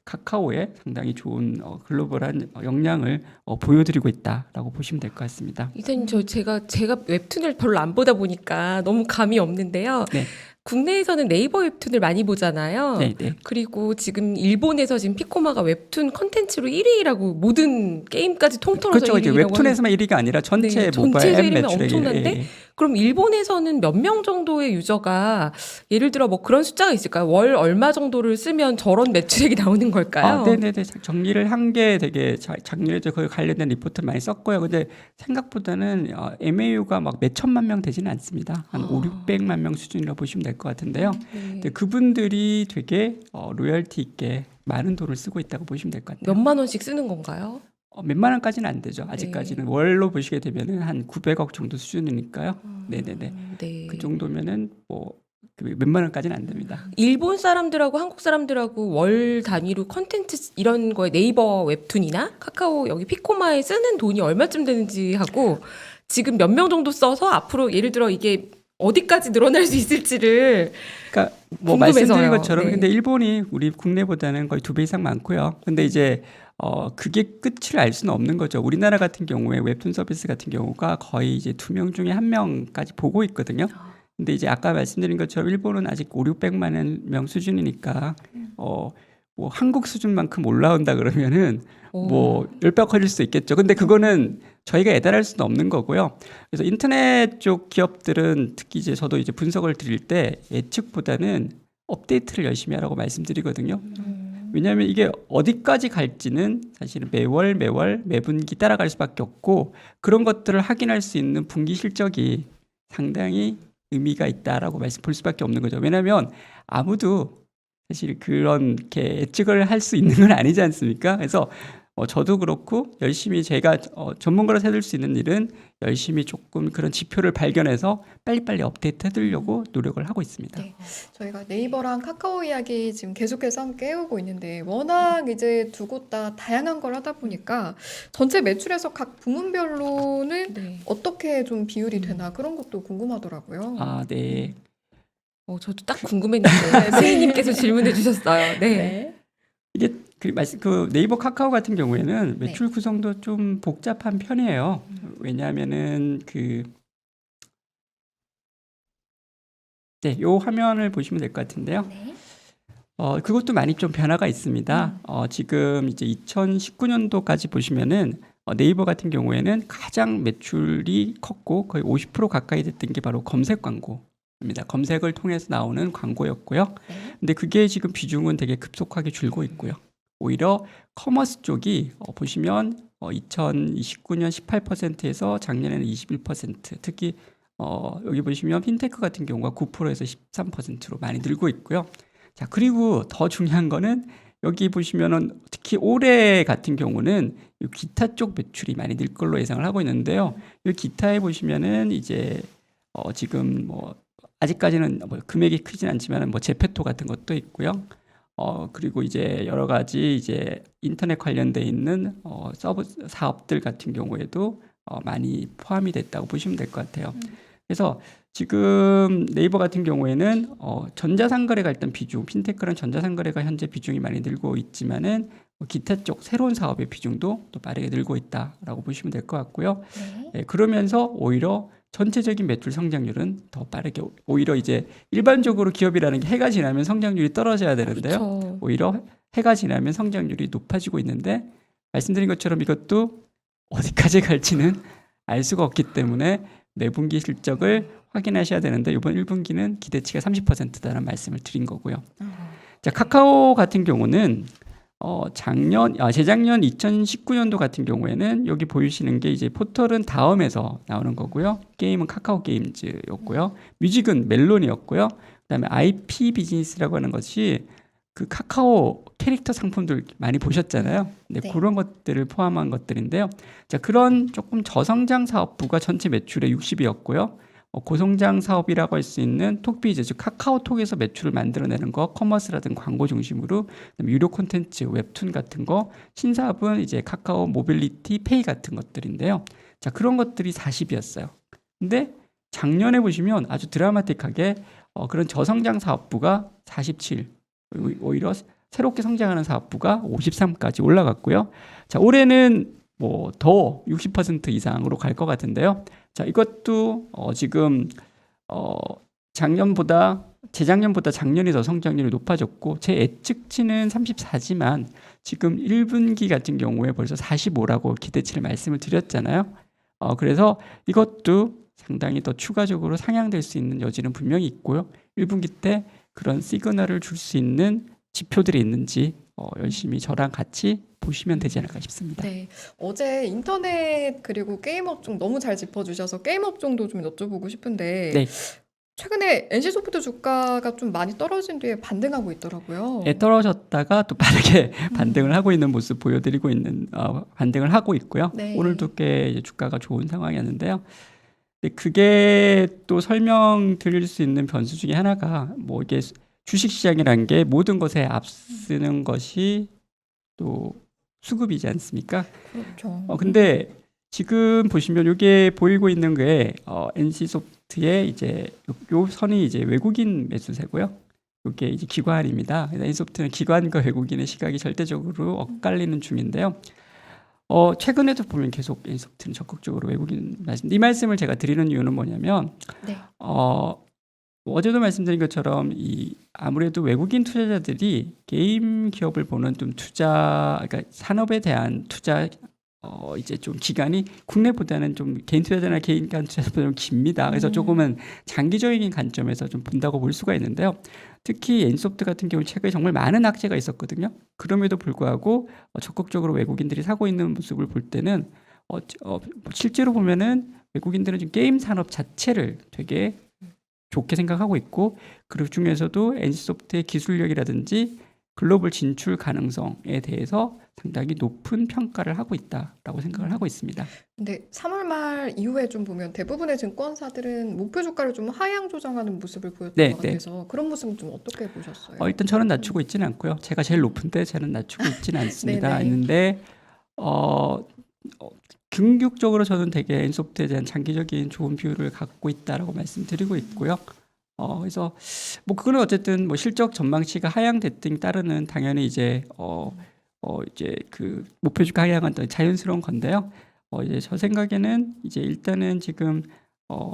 카카오의 상당히 좋은 글로벌한 역량을 보여드리고 있다라고 보시면 될 것 같습니다. 이사님 제가 웹툰을 별로 안 보다 보니까 너무 감이 없는데요. 네. 국내에서는 네이버 웹툰을 많이 보잖아요. 네, 네. 그리고 지금 일본에서 지금 피코마가 웹툰 컨텐츠로 1위라고 모든 게임까지 통틀어서 그렇죠. 이제 1위라고 웹툰에서만 1위가 아니라 전체 네, 모바일 전체에서 앱 1위면 매출액이 엄청난데? 그럼 일본에서는 몇 명 정도의 유저가 예를 들어 뭐 그런 숫자가 있을까요? 월 얼마 정도를 쓰면 저런 매출액이 나오는 걸까요? 네네네. 정리를 한 게 되게 작년에 거기 관련된 리포트를 많이 썼고요. 근데 생각보다는 MAU가 막 몇 천만 명 되지는 않습니다. 한 5, 600만 명 수준이라고 보시면 될 것 같은데요. 네. 근데 그분들이 되게 로열티 있게 많은 돈을 쓰고 있다고 보시면 될 것 같아요. 몇만 원씩 쓰는 건가요? 몇만 원까지는 안 되죠. 아직까지는 월로 보시게 되면은 한 900억 정도 수준이니까요. 네네네. 네. 그 정도면은 뭐 몇만 원까지는 안 됩니다. 일본 사람들하고 한국 사람들하고 월 단위로 컨텐츠 이런 거에 네이버 웹툰이나 카카오 여기 피코마에 쓰는 돈이 얼마쯤 되는지 하고 지금 몇 명 정도 써서 앞으로 예를 들어 이게 어디까지 늘어날 수 있을지를 그러니까 뭐 궁금해서요. 말씀드린 것처럼 네. 근데 일본이 우리 국내보다는 거의 2배 이상 많고요. 근데 이제 그게 끝을 알 수는 없는 거죠. 우리나라 같은 경우에 웹툰 서비스 같은 경우가 거의 이제 2명 중에 1명까지 보고 있거든요. 근데 이제 아까 말씀드린 것처럼 일본은 아직 5, 600만 명 수준이니까 뭐 한국 수준만큼 올라온다 그러면은 뭐 10배 커질 수 있겠죠. 근데 그거는 저희가 예단할 수는 없는 거고요. 그래서 인터넷 쪽 기업들은 특히 이제 저도 이제 분석을 드릴 때 예측보다는 업데이트를 열심히 하라고 말씀드리거든요. 왜냐하면 이게 어디까지 갈지는 사실은 매월 매분기 따라갈 수밖에 없고 그런 것들을 확인할 수 있는 분기 실적이 상당히 의미가 있다라고 볼 수밖에 없는 거죠. 왜냐하면 아무도 사실 그렇게 예측을 할 수 있는 건 아니지 않습니까? 그래서 저도 그렇고 열심히 제가 전문가로 해줄 수 있는 일은 열심히 조금 그런 지표를 발견해서 빨리빨리 업데이트 해드리려고 노력을 하고 있습니다. 네. 저희가 네이버랑 카카오 이야기 지금 계속해서 함께 해오고 있는데 워낙 이제 두 곳 다 다양한 걸 하다 보니까 전체 매출에서 각 부문별로는 네. 어떻게 좀 비율이 되나 그런 것도 궁금하더라고요. 네. 저도 딱 궁금했는데 세희님께서 질문해 주셨어요. 네. 이게 그 네이버 카카오 같은 경우에는 매출 구성도 좀 복잡한 편이에요. 왜냐하면은 요 화면을 보시면 될 것 같은데요. 네. 그것도 많이 좀 변화가 있습니다. 지금 이제 2019년도까지 보시면은 네이버 같은 경우에는 가장 매출이 컸고 거의 50% 가까이 됐던 게 바로 검색 광고입니다. 검색을 통해서 나오는 광고였고요. 근데 그게 지금 비중은 되게 급속하게 줄고 있고요. 오히려 커머스 쪽이 보시면 2029년 18%에서 작년에는 21%, 특히 여기 보시면 핀테크 같은 경우가 9%에서 13%로 많이 늘고 있고요. 자, 그리고 더 중요한 거는 여기 보시면은 특히 올해 같은 경우는 이 기타 쪽 매출이 많이 늘 걸로 예상을 하고 있는데요. 이 기타에 보시면은 이제 지금 뭐 아직까지는 뭐 금액이 크진 않지만 뭐 제페토 같은 것도 있고요. 그리고 이제 여러 가지 이제 인터넷 관련돼 있는 서브 사업들 같은 경우에도 많이 포함이 됐다고 보시면 될 것 같아요. 그래서 지금 네이버 같은 경우에는 전자상거래가 일단 비중, 핀테크랑 전자상거래가 현재 비중이 많이 늘고 있지만은 기타 쪽 새로운 사업의 비중도 또 빠르게 늘고 있다라고 보시면 될 것 같고요. 네, 그러면서 오히려 전체적인 매출 성장률은 더 빠르게 오히려 이제 일반적으로 기업이라는 게 해가 지나면 성장률이 떨어져야 되는데요. 그렇죠. 오히려 해가 지나면 성장률이 높아지고 있는데 말씀드린 것처럼 이것도 어디까지 갈지는 알 수가 없기 때문에 매분기 실적을 확인하셔야 되는데 이번 1분기는 기대치가 30%다라는 말씀을 드린 거고요. 자, 카카오 같은 경우는 재작년 2019년도 같은 경우에는 여기 보이시는 게 이제 포털은 다음에서 나오는 거고요. 게임은 카카오 게임즈였고요. 뮤직은 멜론이었고요. 그다음에 IP 비즈니스라고 하는 것이 그 카카오 캐릭터 상품들 많이 보셨잖아요. 네, 네. 그런 것들을 포함한 것들인데요. 자, 그런 조금 저성장 사업부가 전체 매출의 60이었고요. 고성장 사업이라고 할 수 있는 톡비즈, 즉 카카오톡에서 매출을 만들어내는 거, 커머스라든 광고 중심으로 유료 콘텐츠, 웹툰 같은 거, 신사업은 이제 카카오 모빌리티 페이 같은 것들인데요. 자, 그런 것들이 40이었어요. 근데 작년에 보시면 아주 드라마틱하게 그런 저성장 사업부가 47, 오히려 새롭게 성장하는 사업부가 53까지 올라갔고요. 자, 올해는 뭐 더 60% 이상으로 갈 것 같은데요. 자, 이것도 지금 재작년보다 작년이 더 성장률이 높아졌고 제 예측치는 34지만 지금 1분기 같은 경우에 벌써 45라고 기대치를 말씀을 드렸잖아요. 그래서 이것도 상당히 더 추가적으로 상향될 수 있는 여지는 분명히 있고요. 1분기 때 그런 시그널을 줄 수 있는 지표들이 있는지 열심히 저랑 같이 보시면 되지 않을까 싶습니다. 네. 어제 인터넷 그리고 게임 업종 너무 잘 짚어주셔서 게임 업종도 좀 여쭤보고 싶은데 네. 최근에 NC소프트 주가가 좀 많이 떨어진 뒤에 반등하고 있더라고요. 떨어졌다가 또 빠르게 반등을 하고 있는 모습 보여드리고 있는 반등을 하고 있고요. 네. 오늘도 꽤 이제 주가가 좋은 상황이었는데요. 근데 그게 또 설명드릴 수 있는 변수 중에 하나가 뭐 이게 주식시장이라는 게 모든 것에 앞서는 것이 또 수급이지 않습니까? 그렇죠. 근데 지금 보시면 이게 보이고 있는 게 NC소프트의 이제 요 선이 이제 외국인 매수세고요. 이게 이제 기관입니다. NC소프트는 기관과 외국인의 시각이 절대적으로 엇갈리는 중인데요. 최근에도 보면 계속 NC소프트는 적극적으로 외국인 이 말씀을 제가 드리는 이유는 뭐냐면 네. 어제도 말씀드린 것처럼 아무래도 외국인 투자자들이 게임 기업을 보는 좀 그러니까 산업에 대한 투자 이제 좀 기간이 국내보다는 좀 개인 투자자나 개인 간 투자자보다 좀 깁니다. 그래서 조금은 장기적인 관점에서 좀 본다고 볼 수가 있는데요. 특히 NC소프트 같은 경우 최근에 정말 많은 악재가 있었거든요. 그럼에도 불구하고 적극적으로 외국인들이 사고 있는 모습을 볼 때는 실제로 보면은 외국인들은 지금 게임 산업 자체를 되게 좋게 생각하고 있고 그 중에서도 NC소프트의 기술력이라든지 글로벌 진출 가능성에 대해서 상당히 높은 평가를 하고 있다라고 생각을 하고 있습니다. 근데 3월 말 이후에 좀 보면 대부분의 증권사들은 목표 주가를 좀 하향 조정하는 모습을 보였던 네, 것 네. 같아서 그런 모습은 좀 어떻게 보셨어요? 일단 저는 낮추고 있지는 않고요. 제가 제일 높은데 저는 낮추고 있지는 않습니다. 네네. 있는데 긍정적으로 저는 되게 NC소프트에 대한 장기적인 좋은 뷰를 갖고 있다라고 말씀드리고 있고요. 그래서 뭐 그거는 어쨌든 뭐 실적 전망치가 하향됐든 따르는 당연히 이제 이제 그 목표 주가 하향은 또 자연스러운 건데요. 이제 저 생각에는 이제 일단은 지금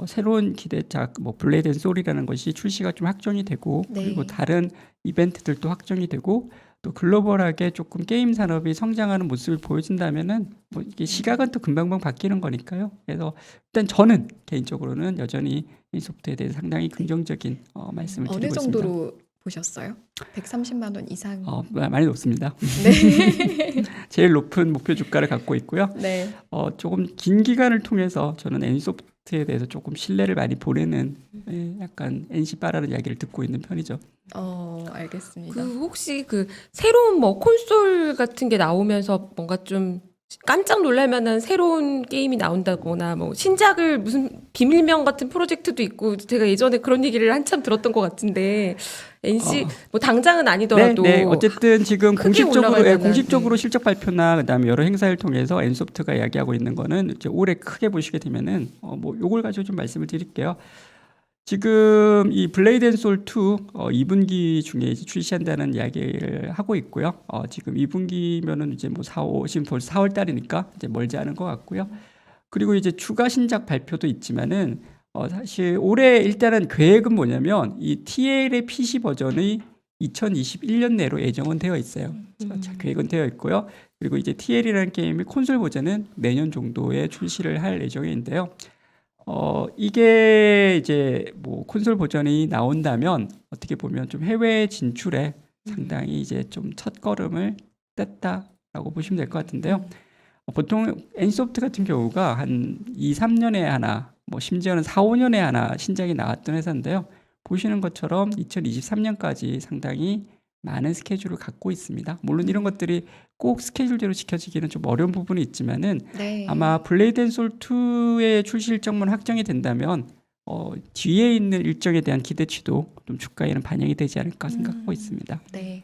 새로운 기대작 뭐 블레이드 앤 소울이라는 것이 출시가 좀 확정이 되고 네. 그리고 다른 이벤트들도 확정이 되고 또 글로벌하게 조금 게임 산업이 성장하는 모습을 보여준다면은 뭐 이게 시각은 또 금방금방 바뀌는 거니까요. 그래서 일단 저는 개인적으로는 여전히 NC소프트에 대해서 상당히 긍정적인 말씀을 어느 드리고 있습니다. 정도로 보셨어요? 130만 원 이상. 많이 높습니다. 네. 제일 높은 목표 주가를 갖고 있고요. 네. 조금 긴 기간을 통해서 저는 NC소프트에 대해서 조금 신뢰를 많이 보내는 약간 NC바라는 이야기를 듣고 있는 편이죠. 알겠습니다. 그 혹시 그 새로운 뭐 콘솔 같은 게 나오면서 뭔가 좀 깜짝 놀랄 만한 새로운 게임이 나온다거나 뭐 신작을 무슨 비밀명 같은 프로젝트도 있고 제가 예전에 그런 얘기를 한참 들었던 것 같은데 NC 뭐 당장은 아니더라도 네, 어쨌든 지금 크게 공식적으로 올라갈 만한, 공식적으로 실적 발표나 그다음에 여러 행사를 통해서 NC소프트가 이야기하고 있는 거는 이제 올해 크게 보시게 되면은 뭐 요걸 가지고 좀 말씀을 드릴게요. 지금 이 블레이드 앤 소울 2 2분기 중에 이제 출시한다는 이야기를 하고 있고요. 지금 2분기면은 이제 뭐 4월 지금 벌써 4월 달이니까 이제 멀지 않은 것 같고요. 그리고 이제 추가 신작 발표도 있지만은 사실 올해 일단은 계획은 뭐냐면 이 TL의 PC 버전이 2021년 내로 예정은 되어 있어요. 계획은 되어 있고요. 그리고 이제 TL이라는 게임의 콘솔 버전은 내년 정도에 출시를 할 예정인데요. 이게 이제 뭐 콘솔 버전이 나온다면 어떻게 보면 좀 해외 진출에 상당히 이제 좀 첫걸음을 뗐다라고 보시면 될 것 같은데요. 보통 NC소프트 같은 경우가 한 2, 3년에 하나, 뭐 심지어는 4, 5년에 하나 신작이 나왔던 회사인데요. 보시는 것처럼 2023년까지 상당히 많은 스케줄을 갖고 있습니다. 물론 이런 것들이 꼭 스케줄대로 지켜지기는 좀 어려운 부분이 있지만은 네. 아마 블레이드 앤 소울 2의 출시 일정만 확정이 된다면 뒤에 있는 일정에 대한 기대치도 좀 주가에는 반영이 되지 않을까 생각하고 있습니다. 네.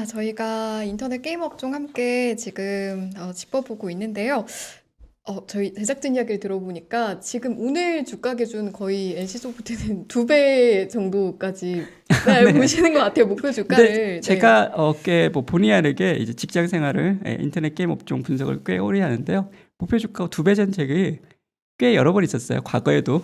저희가 인터넷 게임 업종 함께 지금 짚어보고 있는데요. 저희 제작진 이야기를 들어보니까 지금 오늘 주가 기준 거의 NC소프트는 2배 정도까지 보시는 것 같아요. 목표 주가를. 근데 제가 꽤 뭐 본의 아니게 이제 직장 생활을 인터넷 게임 업종 분석을 꽤 오래 하는데요. 목표 주가 2배 전책이 꽤 여러 번 있었어요. 과거에도.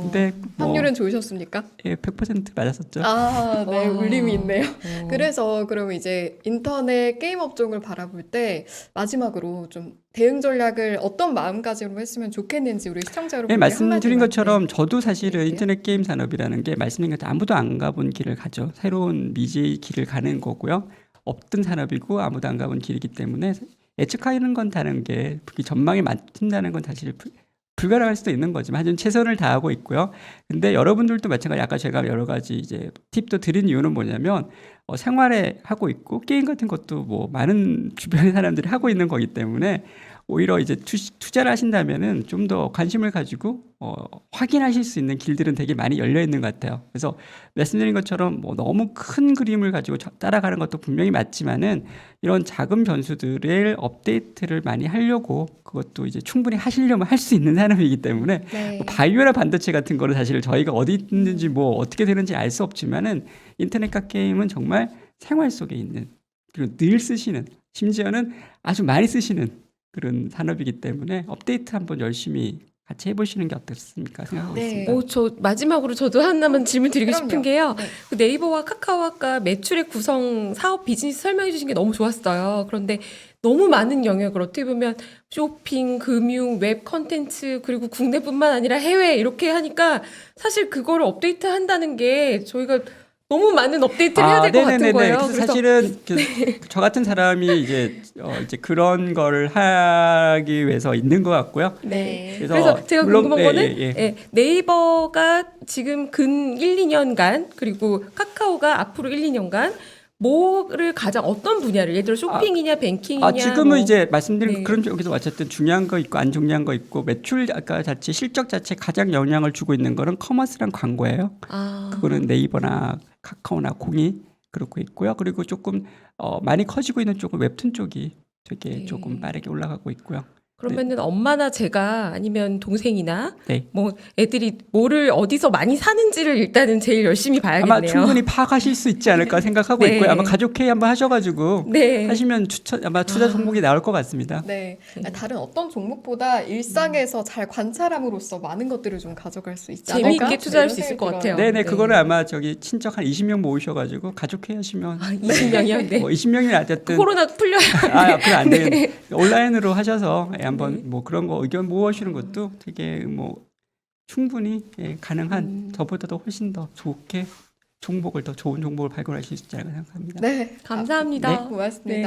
근데 뭐 확률은 좋으셨습니까? 예, 100% 맞았었죠. 아, 네, 와. 울림이 있네요. 어. 그래서 그러면 이제 인터넷 게임 업종을 바라볼 때 마지막으로 좀 대응 전략을 어떤 마음가짐으로 했으면 좋겠는지 우리 시청자 예, 여러분께 말씀드린 한마디만, 것처럼 저도 사실은 드릴게요. 인터넷 게임 산업이라는 게 말씀드린 것처럼 아무도 안 가본 길을 가죠. 새로운 미지의 길을 가는 거고요. 없던 산업이고 아무도 안 가본 길이기 때문에 예측하는 건 다른 게 전망이 맞춘다는 건 사실 불가능할 수도 있는 거지만 하여튼 최선을 다하고 있고요. 근데 여러분들도 마찬가지 아까 제가 여러 가지 이제 팁도 드린 이유는 뭐냐면 생활에 하고 있고 게임 같은 것도 뭐 많은 주변의 사람들이 하고 있는 거기 때문에 오히려 이제 투자를 하신다면은 좀 더 관심을 가지고 확인하실 수 있는 길들은 되게 많이 열려 있는 것 같아요. 그래서 말씀드린 것처럼 뭐 너무 큰 그림을 가지고 따라가는 것도 분명히 맞지만은 이런 작은 변수들을 업데이트를 많이 하려고 그것도 이제 충분히 하시려면 할 수 있는 산업이기 때문에 네. 뭐 바이오나 반도체 같은 거는 사실 저희가 어디 있는지 뭐 어떻게 되는지 알 수 없지만은 인터넷과 게임은 정말 생활 속에 있는 그리고 늘 쓰시는 심지어는 아주 많이 쓰시는 그런 산업이기 때문에 업데이트 한번 열심히 같이 해보시는 게 어떻습니까 생각하고 네. 있습니다. 저 마지막으로 저도 하나만 질문 드리고 그럼요. 싶은 게요. 네. 그 네이버와 카카오 아까 매출의 구성, 사업 비즈니스 설명해 주신 게 너무 좋았어요. 그런데 너무 많은 영역을 어떻게 보면 쇼핑, 금융, 웹 컨텐츠 그리고 국내뿐만 아니라 해외 이렇게 하니까 사실 그거를 업데이트 한다는 게 저희가 너무 많은 업데이트를 해야 될 것 같은 거예요. 그래서 사실은 저 같은 사람이 이제 그런 거를 하기 위해서 있는 것 같고요. 네. 그래서 제가 물론, 궁금한 예, 거는 예, 예. 예, 네이버가 지금 근 1, 2년간 그리고 카카오가 앞으로 1, 2년간 뭐를 가장 어떤 분야를 예를 들어 쇼핑이냐 뱅킹이냐 지금은 뭐. 이제 말씀드린 네. 그런 쪽에서 어쨌든 중요한 거 있고 안 중요한 거 있고 매출 아까 자체 실적 자체 가장 영향을 주고 있는 거는 커머스랑 광고예요. 그거는 네이버나 카카오나 공이 그렇고 있고요. 그리고 조금 많이 커지고 있는 쪽은 웹툰 쪽이 되게 네. 조금 빠르게 올라가고 있고요. 그러면은 엄마나 제가 아니면 동생이나 네. 뭐 애들이 뭐를 어디서 많이 사는지를 일단은 제일 열심히 봐야겠네요. 아마 충분히 파악하실 수 있지 않을까 생각하고 네. 있고요. 아마 가족 회의 한번 하셔가지고 네. 하시면 아마 투자 종목이 나올 것 같습니다. 네. 다른 어떤 종목보다 일상에서 잘 관찰함으로써 많은 것들을 좀 가져갈 수 있지 않을까? 재미있게 투자할 이런 수 있을 생각이 것 들어요. 같아요. 네네 네. 그거는 아마 친척 한 20명 모으셔가지고 가족 회의 하시면 20명이요. 네. 뭐 20명이 어쨌든 코로나 풀려야 그건 안 되겠네. 온라인으로 하셔서 한번 뭐 그런 거 의견 모으시는 것도 되게 뭐 충분히 가능한 저보다도 훨씬 더 좋게 좋은 종목을 발굴하실 수 있지 않을까 생각합니다. 네. 감사합니다. 고맙습니다. 네.